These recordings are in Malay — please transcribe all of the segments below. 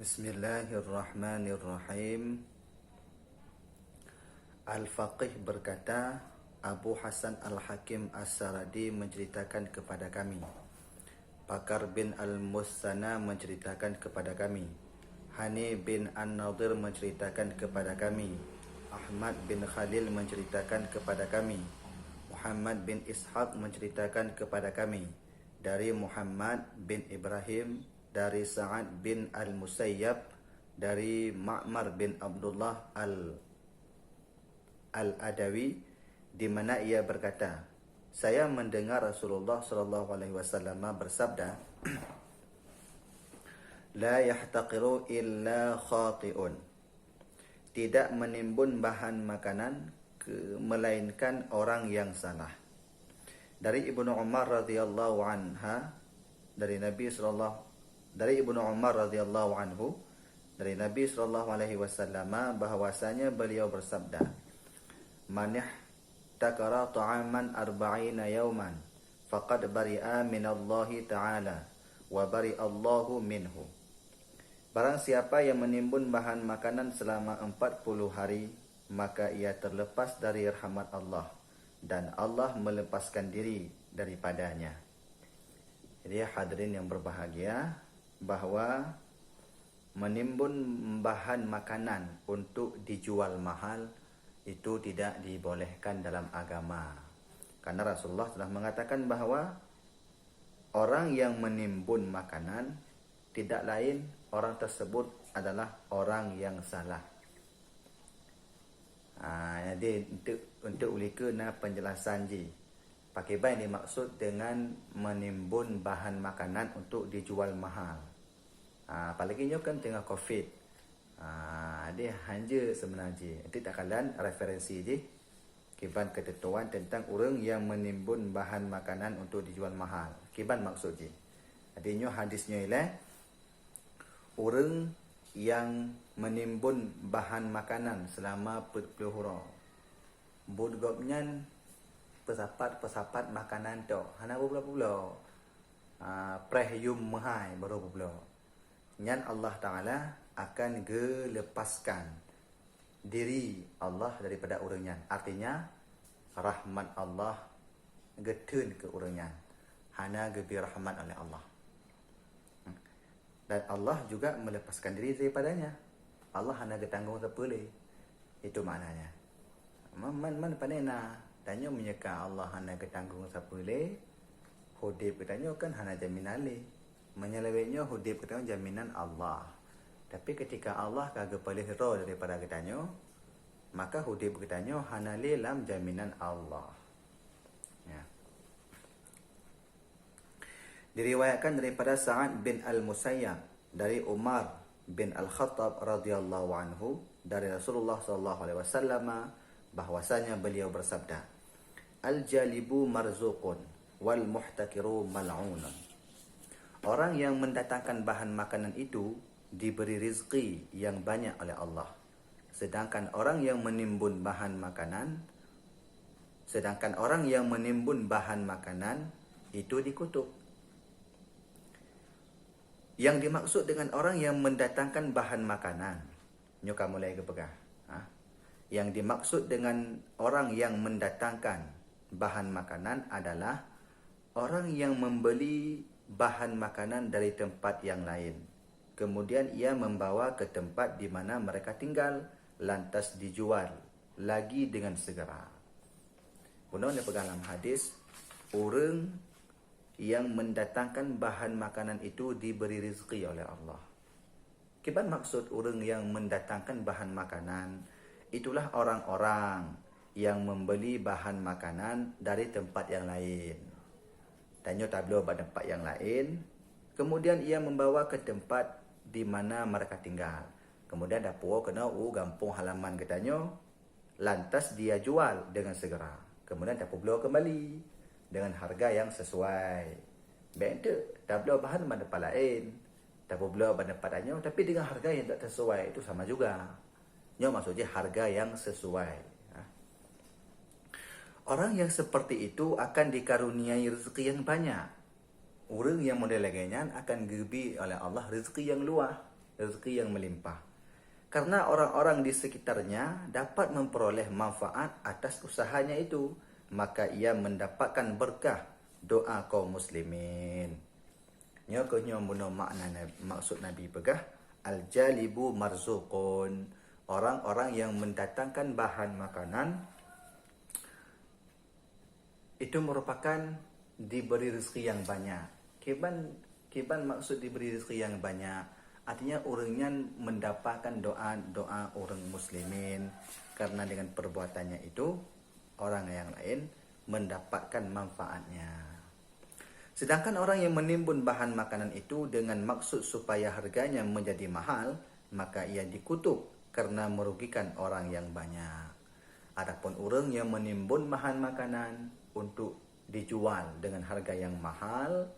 Bismillahirrahmanirrahim. Al-Faqih berkata, Abu Hasan Al-Hakim As-Saradi menceritakan kepada kami, Bakar bin Al-Musanna menceritakan kepada kami, Hani bin An-Nadir menceritakan kepada kami, Ahmad bin Khalil menceritakan kepada kami, Muhammad bin Ishaq menceritakan kepada kami, dari Muhammad bin Ibrahim, dari Sa'ad bin Al-Musayyab, dari Ma'mar bin Abdullah Al-Adawi, di mana ia berkata, saya mendengar Rasulullah SAW bersabda, La yahtaqiru illa khati'un, tidak menimbun bahan makanan melainkan orang yang salah. Dari Ibnu Umar radhiyallahu anha, dari Ibnu Umar radhiyallahu anhu, dari Nabi sallallahu alaihi wasallam bahwasanya beliau bersabda, Man ihtakara ta'aman 40 yawman faqad bari'a minallahi ta'ala wa bari'allahu minhu. Barang siapa yang menimbun bahan makanan selama 40 hari, maka ia terlepas dari rahmat Allah dan Allah melepaskan diri daripadanya. Jadi hadirin yang berbahagia, bahwa menimbun bahan makanan untuk dijual mahal itu tidak dibolehkan dalam agama. Karena Rasulullah telah mengatakan bahwa orang yang menimbun makanan tidak lain orang tersebut adalah orang yang salah. Jadi untuk ulika na penjelasan ji, pakai baik dimaksud dengan menimbun bahan makanan untuk dijual mahal. Apalagi nyo kan tengah COVID. Dia hanya sebenarnya nanti tak kalan referensi je kiban ketentuan tentang orang yang menimbun bahan makanan untuk dijual mahal. Kiban maksud je. Adinyo hadisnya ialah orang yang menimbun bahan makanan selama 40 hari. Budgopnyan pesapat makanan tu. Hana pula prehiyum mahai baru pula. Nyan Allah Ta'ala akan lepaskan diri Allah daripada orangnya. Artinya rahmat Allah getun ke orangnya. Hana gebi rahmat oleh Allah. Dan Allah juga melepaskan diri daripadanya. Allah hana getanggung sepulih. Itu maknanya. Man panena tanya menyeka Allah hana getanggung sepulih. Hudib katanya kan hana jaminale. Menyeleweknya hudib katanya jaminan Allah. Tapi ketika Allah kagak boleh roh daripada katanya, maka hudib katanya hana lam jaminan Allah. Ya. Diriwayatkan daripada Sa'ad bin Al-Musayyab, dari Umar bin Al-Khattab radhiyallahu anhu, dari Rasulullah sallallahu alaihi wasallam bahwasanya beliau bersabda, Al-jalibu marzuqun wal muhtakiru mal'unun. Orang yang mendatangkan bahan makanan itu diberi rizki yang banyak oleh Allah. Sedangkan orang yang menimbun bahan makanan itu dikutuk. Yang dimaksud dengan orang yang mendatangkan bahan makanan, nyoka mulai kepegah. Yang dimaksud dengan orang yang mendatangkan bahan makanan adalah orang yang membeli bahan makanan dari tempat yang lain. Kemudian ia membawa ke tempat di mana mereka tinggal, lantas dijual lagi dengan segera. Punahnya dalam hadis, orang yang mendatangkan bahan makanan itu diberi rezeki oleh Allah. Kiban maksud orang yang mendatangkan bahan makanan, itulah orang-orang yang membeli bahan makanan dari tempat yang lain. Tanya tablo pada tempat yang lain, kemudian ia membawa ke tempat di mana mereka tinggal. Kemudian dapur kena gampung halaman katanya, lantas dia jual dengan segera. Kemudian dapur beliau kembali dengan harga yang sesuai. Baik tu, tablo bahan pada tempat lain, dapur beliau pada tempat tanya, tapi dengan harga yang tak sesuai itu sama juga. Nyo maksudnya harga yang sesuai. Orang yang seperti itu akan dikaruniai rezeki yang banyak. Orang yang model lainnya akan gebi oleh Allah rezeki yang luas. rezeki yang melimpah. Karena orang-orang di sekitarnya dapat memperoleh manfaat atas usahanya itu, maka ia mendapatkan berkah doa kaum muslimin. Nya konyo buno makna maksud Nabi pegah al-jalibu marzuqun. Orang-orang yang mendatangkan bahan makanan itu merupakan diberi rezeki yang banyak. Kiban maksud diberi rezeki yang banyak, artinya orangnya mendapatkan doa orang muslimin, karena dengan perbuatannya itu orang yang lain mendapatkan manfaatnya. Sedangkan orang yang menimbun bahan makanan itu dengan maksud supaya harganya menjadi mahal, maka ia dikutuk karena merugikan orang yang banyak. Adapun orang yang menimbun bahan makanan untuk dijual dengan harga yang mahal,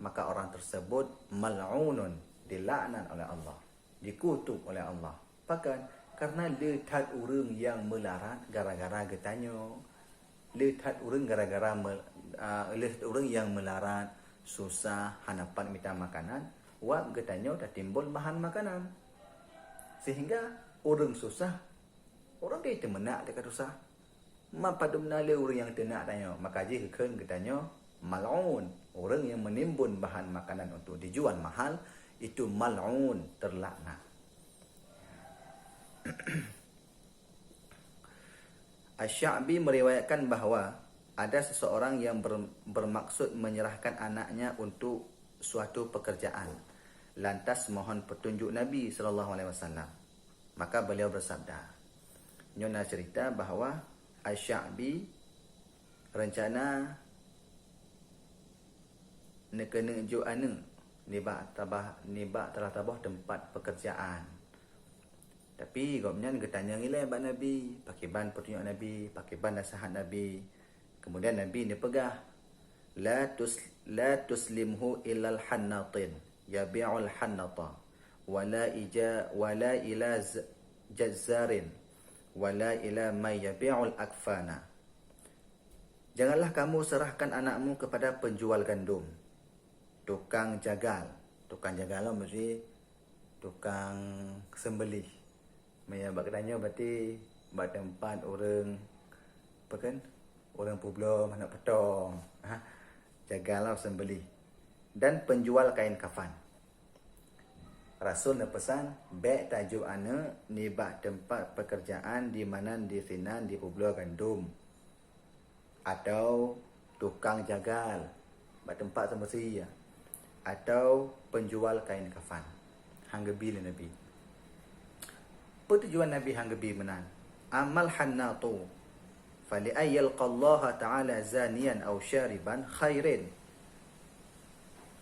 maka orang tersebut mal'unun, dilaknat oleh Allah, dikutuk oleh Allah. Bahkan karena letat orang yang melarat gara-gara getanyo, letat orang gara-gara letat orang yang melarat susah hanapan minta makanan, wak getanyo dah timbul bahan makanan, sehingga orang susah, orang dia menak dekat susah. Mapa dumnale orang yang tenak tanya, maka je keun getanyo mal'un, orang yang menimbun bahan makanan untuk dijual mahal itu mal'un, terlaknat. Asy-Sya'bi meriwayatkan bahawa ada seseorang yang bermaksud menyerahkan anaknya untuk suatu pekerjaan, lantas mohon petunjuk Nabi SAW. Maka beliau bersabda, nyona cerita bahawa Asy-Sya'bi rencana nak kena jo anu nibak telah tabah tempat pekerjaan. Tapi gopnya getanya ngilai bak Nabi, pakai ban petunjuk Nabi, pakai ban nasihat Nabi. Kemudian Nabi ni pegah, la tuslimhu ilal hannatin yabi'ul hannata wala ila jazzarin wala ila may yabi'ul akfana. Janganlah kamu serahkan anakmu kepada penjual gandum, tukang jagal. Tukang jagal lah mesti tukang sembelih. Maya bak tanya berarti bak tempat orang apa kan? Orang publom nak petong. Jagalah sembelih. Dan penjual kain kafan. Rasul nak pesan, baik tajuk anak ni bak tempat pekerjaan di mana di Sinan di Pulau Gandum. Atau tukang jagal, bak tempat semestinya. Atau penjual kain kafan. Hanggebi le Nabi. Tujuan Nabi hanggebi menan. Amal hannatu fali ayyalqa Allah Ta'ala zaniyan aw syariban khairin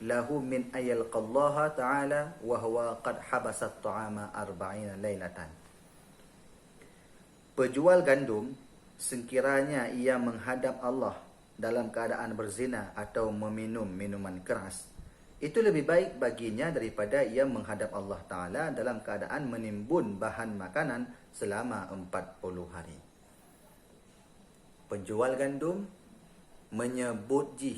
lahu min ayyalqa Allah Ta'ala wa huwa qad habasa at-ta'ama 40 lailatan. Penjual gandum sekiranya ia menghadap Allah dalam keadaan berzina atau meminum minuman keras, itu lebih baik baginya daripada ia menghadap Allah Ta'ala dalam keadaan menimbun bahan makanan selama 40 hari. Penjual gandum menyebut jih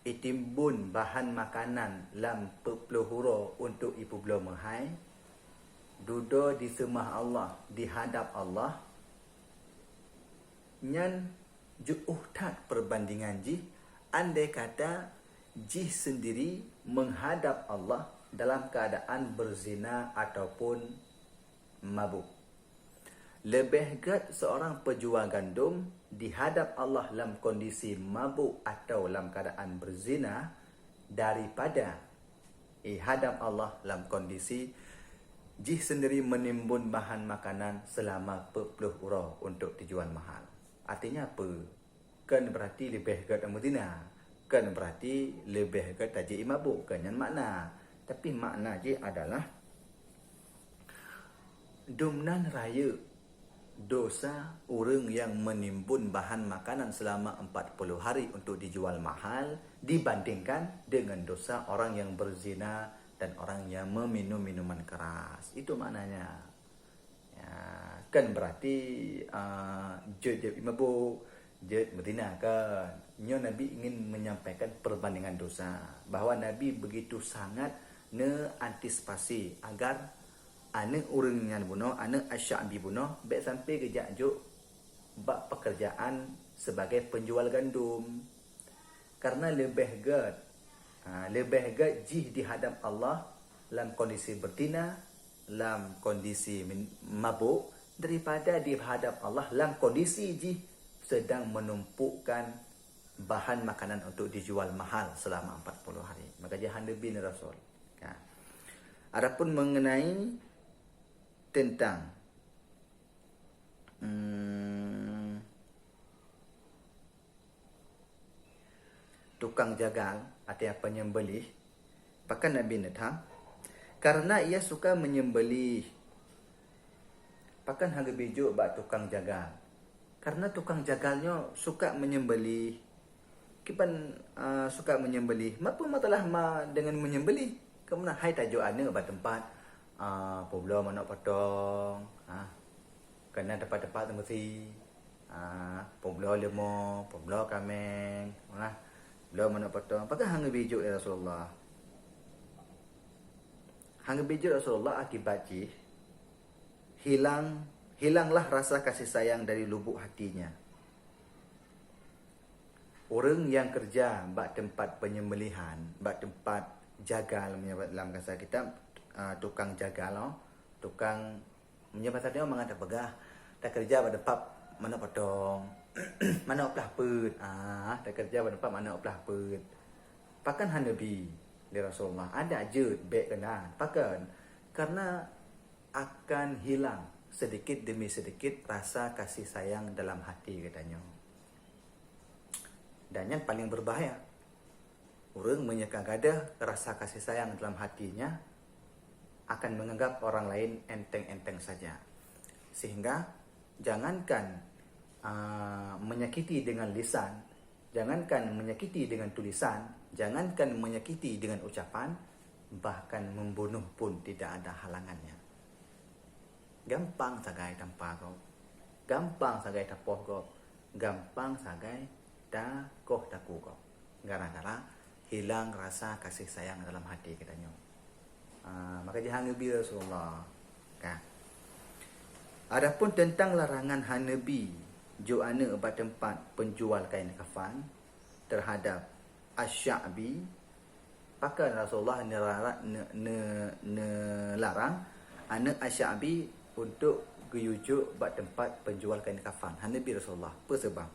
itimbun bahan makanan lam pepluhuro untuk ibu belum mahai, duduk di semah Allah, dihadap Allah, nyan juuhtat perbandingan jih andai kata jih sendiri menghadap Allah dalam keadaan berzina ataupun mabuk. Lebih gat seorang penjual gandum dihadap Allah dalam kondisi mabuk atau dalam keadaan berzina daripada hadap Allah dalam kondisi jih sendiri menimbun bahan makanan selama 40 urah untuk dijual mahal. Artinya apa? Kan berarti lebih gat berzina. Kan berarti lebih ke taji mabuk, kan yang makna. Tapi makna je adalah dumnan raya dosa orang yang menimbun bahan makanan selama 40 hari untuk dijual mahal dibandingkan dengan dosa orang yang berzina dan orang yang meminum minuman keras. Itu maknanya. Ya, kan berarti je mabuk, je berzina kan. Nabi ingin menyampaikan perbandingan dosa, bahawa Nabi begitu sangat ne antisipasi agar ane urang yang bunuh, ane Asy-Sya'bi bunuh, baik sampai kejak juk bak pekerjaan sebagai penjual gandum. Karena lebih gad jih di hadap Allah dalam kondisi bertina, dalam kondisi mabuk, daripada di hadap Allah dalam kondisi jih sedang menumpukkan bahan makanan untuk dijual mahal selama 40 hari. Maka jahan lebih ni Rasul. Adapun mengenai tentang tukang jagal atau penyembelih, bahkan Nabi Natham, karena ia suka menyembelih, bahkan harga bijuk bak tukang jagal. Karena tukang jagalnya suka menyembelih, kipan suka menyembelih. Apa masalah dengan menyembelih? Kemana hai tajuk ane bak tempat poblo mana potong, kena tempat-tempat tempat poblo lemo, poblo kameng, Beliau mana potong. Apakah hang bijuk ya Rasulullah? Hang bijuk Rasulullah akibat hilanglah rasa kasih sayang dari lubuk hatinya. Orang yang kerja bak tempat penyembelihan, bak tempat jagal menyebut dalam bahasa kita tukang jagal, tukang menyebut dia mengata pegah, tak kerja pada tempat mana potong. Mana oplah put, tak kerja pada tempat mana oplah put. Pakan Nabi di Rasulullah ada je baik kena. Pakan karena akan hilang sedikit demi sedikit rasa kasih sayang dalam hati katanya. Dan yang paling berbahaya, orang menyekang gadah rasa kasih sayang dalam hatinya akan menganggap orang lain enteng-enteng saja. Sehingga jangankan menyakiti dengan lisan, jangankan menyakiti dengan tulisan, jangankan menyakiti dengan ucapan, bahkan membunuh pun tidak ada halangannya. Gampang sagai tanpa kau, gampang sagai tapoh kau, gampang sagai dakoh daku kau. Gara-gara hilang rasa kasih sayang dalam hati katanya. Maka jangan Nabi Rasulullah. Adapun tentang larangan Nabi Jo'ana ubat tempat penjual kain kafan terhadap Asy-Sya'bi, maka Rasulullah larang anak Asy-Sya'bi untuk geyujuk ubat tempat penjual kain kafan. Nabi Rasulullah. Apa sebab?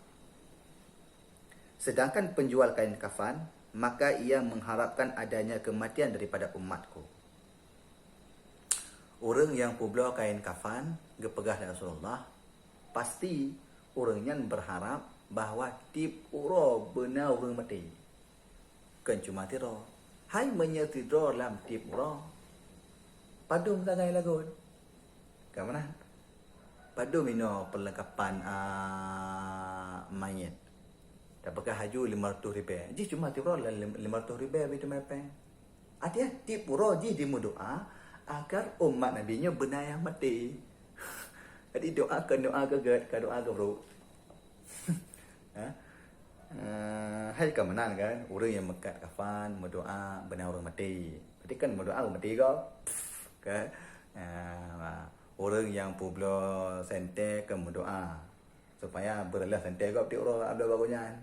Sedangkan penjual kain kafan, maka ia mengharapkan adanya kematian daripada umatku. Orang yang poblo kain kafan gepegah Rasulullah, pasti orangnya berharap bahawa tip uro benar orang mati. Kan cuma tiro. Hai menyetidro dalam tip uro. Padum sagai lagun. Kamana? Padum ino perlengkapan mayat. Apakah haju 500 ribu? Ji cuma tip uro 500 ribu begitu mepeng. Artinya tip uro ji dimudoa agar umat nabinya benar yang mati. Jadi doa ke doa ke bro. Hai ke mana kan? Orang yang mekat kafan berdoa benar orang mati. Berarti kan berdoa orang mati kau. Kan? Orang yang poblo sente kan berdoa supaya berlah sente kau ti orang ada bagusnya.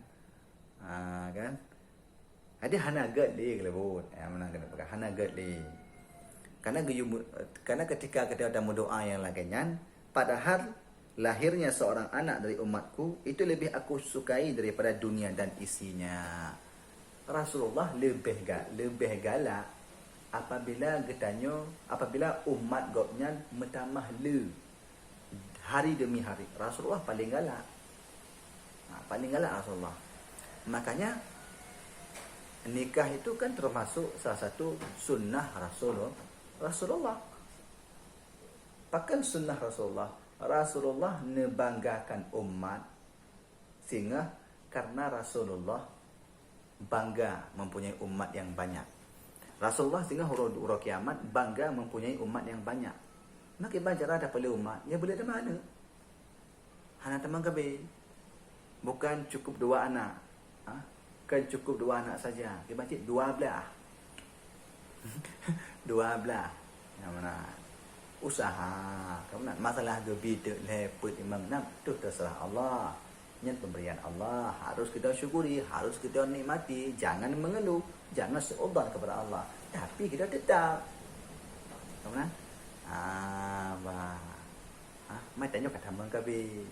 Kan? Ada hana gad li kelebut. Mana kena pakai hana gad li. Karena ketika kita ada berdoa yang lainnya, padahal lahirnya seorang anak dari umatku itu lebih aku sukai daripada dunia dan isinya. Rasulullah lebih galak apabila umat gopnya metamah le hari demi hari. Rasulullah paling galak. Paling galak Rasulullah. Makanya nikah itu kan termasuk salah satu sunnah Rasulullah. Bahkan sunnah Rasulullah nebanggakan umat sehingga karena Rasulullah bangga mempunyai umat yang banyak. Rasulullah sehingga huruf kiamat bangga mempunyai umat yang banyak. Maka bacara ada pada umat yang boleh ada mana? Hana teman kabe. Bukan cukup 2 anak. Kan cukup 2 anak saja. Dia baca 12. Dua belah. Yang mana? Usaha. Kemudian masalah gebi tu leput imam enam tu terserah Allah. Yang pemberian Allah harus kita syukuri, harus kita nikmati, jangan mengeluh, jangan seobar kepada Allah. Tapi kita tetap. Kemudian mai tanya kata mengkabi.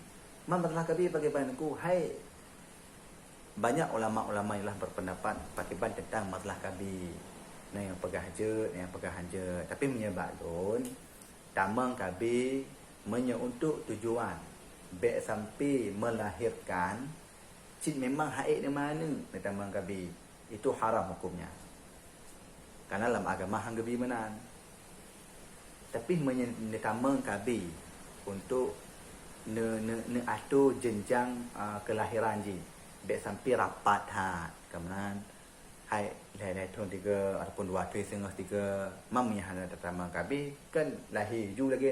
Masalah kabi bagaimanku, hai banyak ulama-ulama yang berpendapat bagaimana tentang masalah kabi. Nah yang pegah je, yang pegah je. Tapi menyebabkan tamang kabi untuk tujuan baik sampai melahirkan cik memang haid di mana tamang kabi. Itu haram hukumnya. Karena dalam agama hang kabi menan. Tapi tamang kabi untuk ne atur jenjang kelahiran ji. Baik sampai rapat kemudian hai lai tahun 3 ataupun 2 tahun setengah 3 mamnya hana pertama kabi kan lahir ju lagi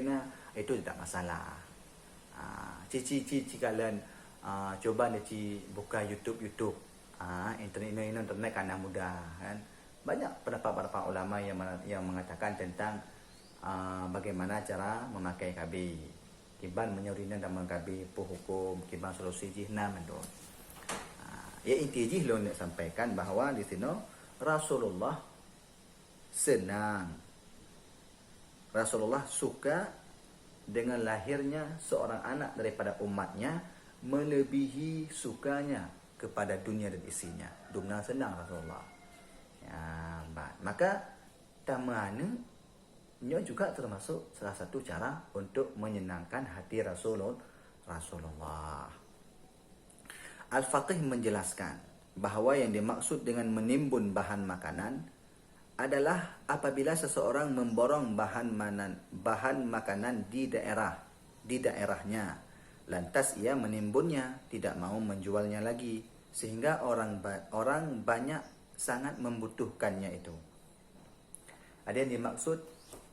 itu tidak masalah. Cici kalian coba ni buka YouTube internet kan mudah kan. Banyak pendapat ulama yang mengatakan tentang bagaimana cara memakai kabi. Kiban menyurinan dalam kabi hukum kiban solusi jihna mendon. Ya inti jih lo nak sampaikan bahawa di sini Rasulullah senang. Rasulullah suka dengan lahirnya seorang anak daripada umatnya melebihi sukanya kepada dunia dan isinya. Dumna senang Rasulullah. Ya, maka tamana nya juga termasuk salah satu cara untuk menyenangkan hati Rasulullah. Al-Faqih menjelaskan bahawa yang dimaksud dengan menimbun bahan makanan adalah apabila seseorang memborong bahan makanan di daerahnya, lantas ia menimbunnya, tidak mau menjualnya lagi, sehingga orang banyak sangat membutuhkannya itu. Ada yang dimaksud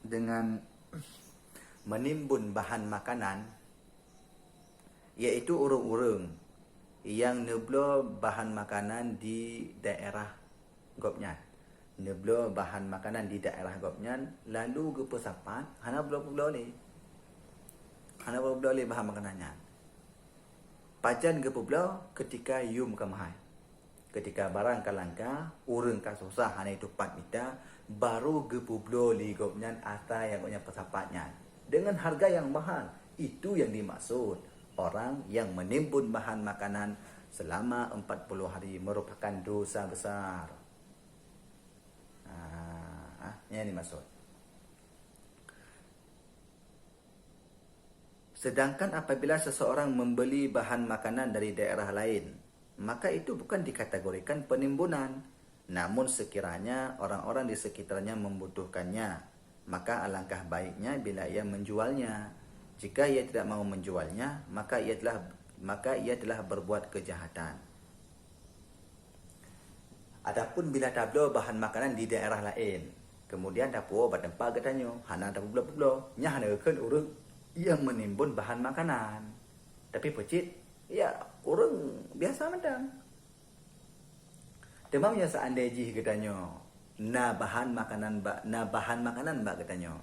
dengan menimbun bahan makanan, iaitu urung-urung yang neblo bahan makanan di daerah gopnyan. Neblo bahan makanan di daerah gopnyan, lalu ke pesapat, hana boleh bahan makanannya. Pajan ke pulau ketika yum kamahai. Ketika barang kalangka, urung ka susah, hana itu 4 meter, baru ke pulau li gopnyan atau yang punya pesapatnya. Dengan harga yang mahal, itu yang dimaksud. Orang yang menimbun bahan makanan selama 40 hari merupakan dosa besar. Ini maksud. Sedangkan apabila seseorang membeli bahan makanan dari daerah lain, maka itu bukan dikategorikan penimbunan. Namun sekiranya orang-orang di sekitarnya membutuhkannya, maka alangkah baiknya bila ia menjualnya. Jika ia tidak mau menjualnya, maka ia telah berbuat kejahatan. Adapun bila tablo bahan makanan di daerah lain, kemudian dapur bertempat katanya, hana dapur pula, nya hana kan urang yang menimbun bahan makanan. Tapi pecit, ya urang biasa macam. Demamnya seandainya katanya, bahan makanan mbak katanya.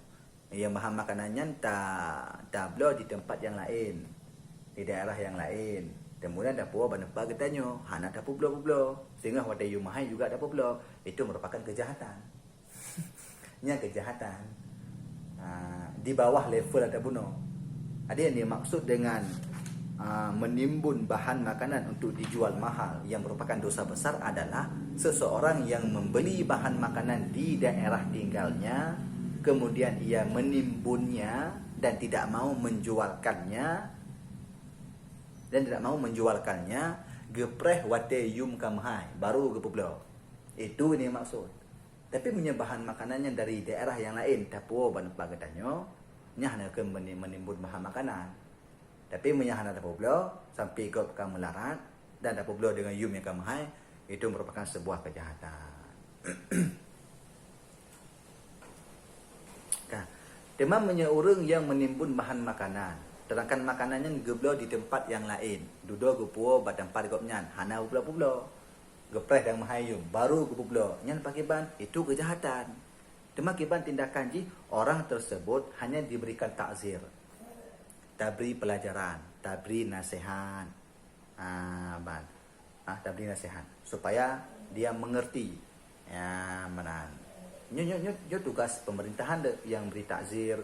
Yang bahan makanannya tak belum di tempat yang lain, di daerah yang lain. Kemudian dapur bertempat katanya, hana dapur belum. Sehingga waktu yumahai juga dapur belum. Itu merupakan kejahatan. Nya kejahatan. Di bawah level ada bunuh. Ada yang dimaksud dengan menimbun bahan makanan untuk dijual mahal yang merupakan dosa besar adalah seseorang yang membeli bahan makanan di daerah tinggalnya, kemudian ia menimbunnya dan tidak mau menjualkannya, gepreh wate yum kamhai, baru gepublo. Itu ini maksud. Tapi punya bahan makanannya dari daerah yang lain, tapu ban pagatanya, nya hana ke menimbun bahan makanan. Tapi punya hana tapublo sampai ke kamu larat dan tapublo dengan yum yang kamhai, itu merupakan sebuah kejahatan. Demam orang yang menimbun bahan makanan, sedangkan makanannya geblo di tempat yang lain. Dudo gepuo bad tempat gopnyan, hana pula. Gepreh dan mahayum, baru gepublo. Nyan pakai ban, itu kejahatan. Demikian tindakan ji orang tersebut hanya diberikan takzir, tabri pelajaran, tabri nasihat, tabri nasihat supaya dia mengerti. Ya, menan. Nyo tugas pemerintahan yang beri takzir,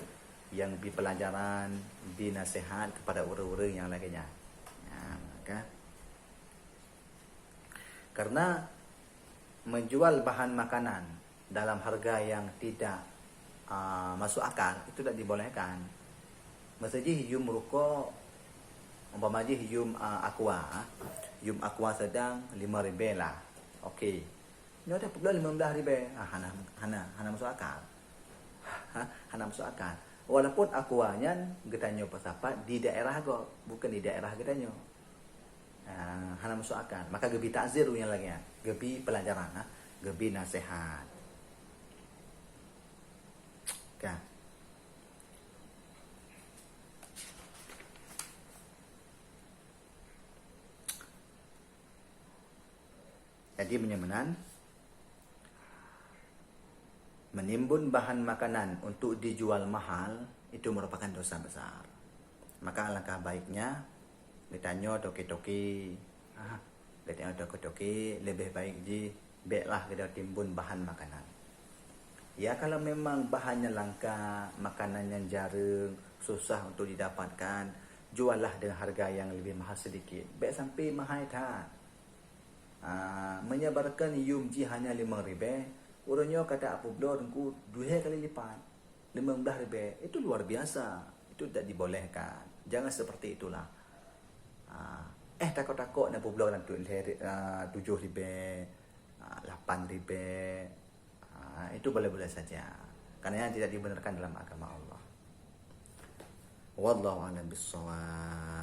yang beri pelajaran, beri nasihat kepada orang-orang yang lainnya. Ya, maka karena menjual bahan makanan dalam harga yang tidak masuk akal itu tidak dibolehkan. Maksudnya hium ruko umpama hium aqua sedang 5 ribu lah. Okey. Ni ada pula 15 ribu. Hana masuk akal. Hana masuk akal. Walaupun aquanya getanyo pasapat di daerah go, bukan di daerah getanyo. Hana masuk akal. Maka gebi takzir yang lagi, gebi pelajaran, gebi nasihat. Kan? Jadi menyamanan menimbun bahan makanan untuk dijual mahal itu merupakan dosa besar. Maka alangkah baiknya ditanya toki-toki, lebih baik baiklah kita timbun bahan makanan. Ya kalau memang bahannya langka, makanannya jarang, susah untuk didapatkan, juallah dengan harga yang lebih mahal sedikit. Baik sampai mahal tak. Menyebarkan yumji hanya 5 ribu, orangnya kata apa pula aku 2 kali lipat 15 ribu. Itu luar biasa. Itu tidak dibolehkan. Jangan seperti itulah. Takut-takut nak pula nanti 7 ribu, 8 ribu. Itu boleh-boleh saja. Karena yang tidak dibenarkan dalam agama Allah. Wallahu a'lam bishawab.